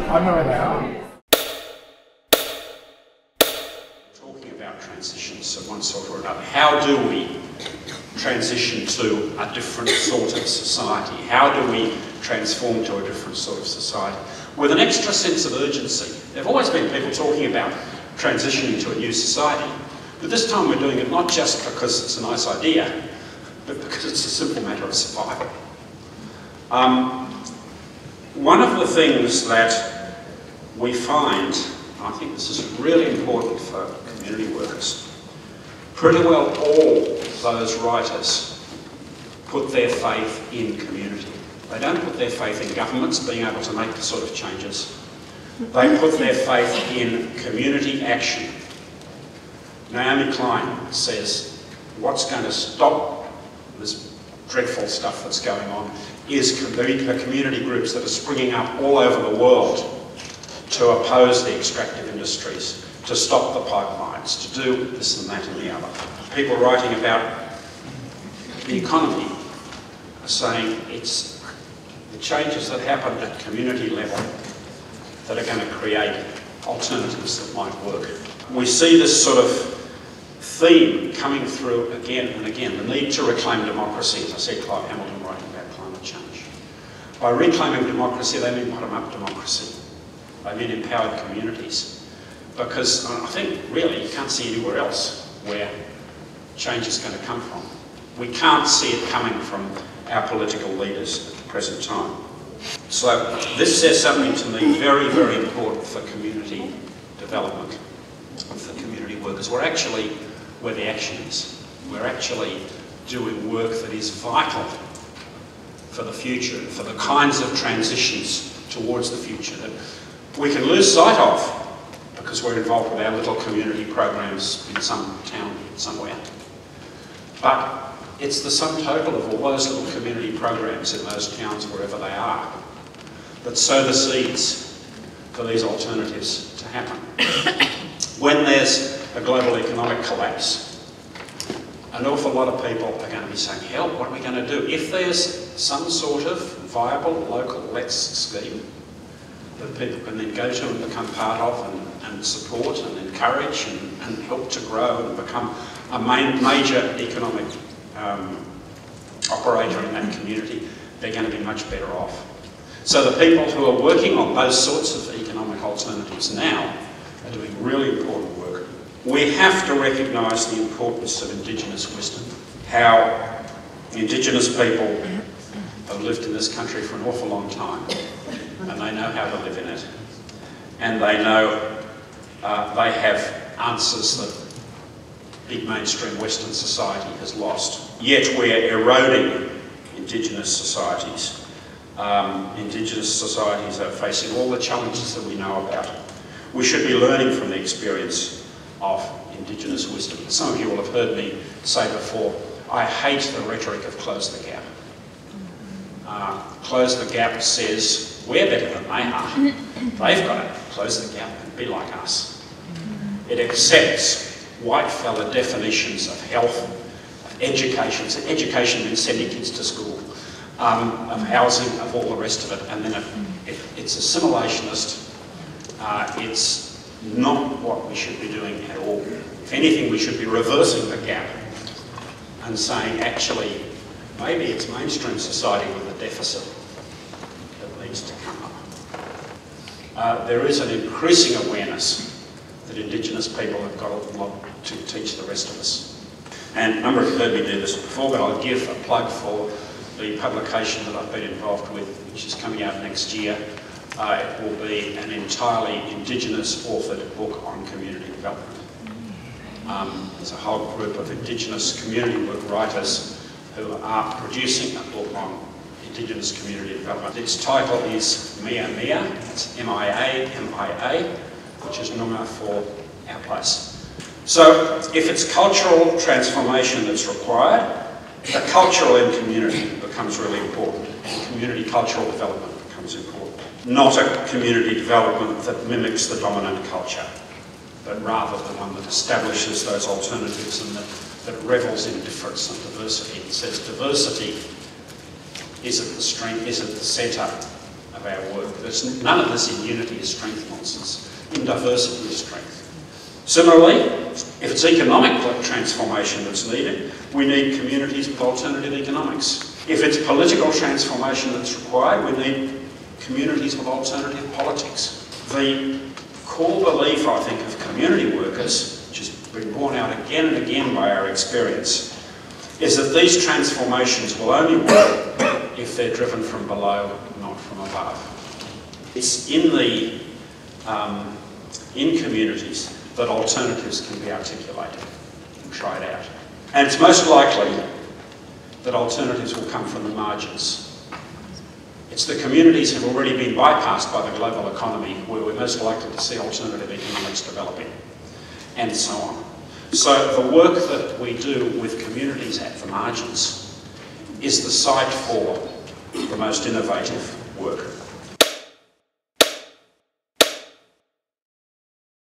I know they are. Talking about transitions of one sort or another. How do we transition to a different sort of society? How do we transform to a different sort of society? With an extra sense of urgency. There have always been people talking about transitioning to a new society, but this time we're doing it not just because it's a nice idea, but because it's a simple matter of survival. One of the things that we find, and I think this is really important for community workers, pretty well all those writers put their faith in community. They don't put their faith in governments being able to make the sort of changes. They put their faith in community action. Naomi Klein says, what's going to stop this dreadful stuff that's going on is community groups that are springing up all over the world to oppose the extractive industries, to stop the pipelines, to do this and that and the other. People writing about the economy are saying it's the changes that happen at community level that are going to create alternatives that might work. We see this sort of theme coming through again and again, the need to reclaim democracy, as I said, Clive Hamilton writing about climate change. By reclaiming democracy, they mean bottom-up democracy. They mean empowered communities. Because I think, really, you can't see anywhere else where change is going to come from. We can't see it coming from our political leaders at the present time. So this says something to me very, very important for community development, for community workers. We're actually where the action is. We're actually doing work that is vital for the future, for the kinds of transitions towards the future that we can lose sight of because we're involved with our little community programs in some town somewhere. But it's the sum total of all those little community programs in those towns, wherever they are, that sow the seeds for these alternatives to happen. When there's a global economic collapse, an awful lot of people are going to be saying, help, what are we going to do? If there's some sort of viable local let's scheme that people can then go to and become part of and support and encourage and help to grow and become a major economic operator in that community, they're going to be much better off. So the people who are working on those sorts of economic alternatives now are doing really important work. We have to recognise the importance of Indigenous wisdom, how Indigenous people have lived in this country for an awful long time, and they know how to live in it, and they know they have answers that big mainstream Western society has lost. Yet we're eroding Indigenous societies. Indigenous societies are facing all the challenges that we know about. We should be learning from the experience of Indigenous wisdom. Some of you will have heard me say before, I hate the rhetoric of close the gap. Close the gap says, we're better than they are. They've got to close the gap and be like us. It accepts white fella definitions of health, of education. So education means sending kids to school, of housing, of all the rest of it, and then it's assimilationist. It's not what we should be doing at all. If anything, we should be reversing the gap and saying, actually, maybe it's mainstream society with a deficit that needs to come up. There is an increasing awareness that Indigenous people have got a lot to teach the rest of us. And a number of you have heard me do this before, but I'll give a plug for the publication that I've been involved with, which is coming out next year. It will be an entirely Indigenous authored book on community development. There's a whole group of Indigenous community work writers who are producing a book on Indigenous community development. Its title is Mia Mia, it's M-I-A, which is Noongar for our place. So if it's cultural transformation that's required, the cultural and community becomes really important, and community cultural development becomes important. Not a community development that mimics the dominant culture, but rather the one that establishes those alternatives and that revels in difference and diversity. It says diversity is at the centre of our work. None of this in unity is strength nonsense. In diversity is strength. Similarly, if it's economic transformation that's needed, we need communities with alternative economics. If it's political transformation that's required, we need communities with alternative politics. The core belief, I think, of community workers, which has been borne out again and again by our experience, is that these transformations will only work if they're driven from below, not from above. It's in communities that alternatives can be articulated and tried out. And it's most likely that alternatives will come from the margins. It's the communities that have already been bypassed by the global economy where we're most likely to see alternative economics developing, and so on. So the work that we do with communities at the margins is the site for the most innovative work.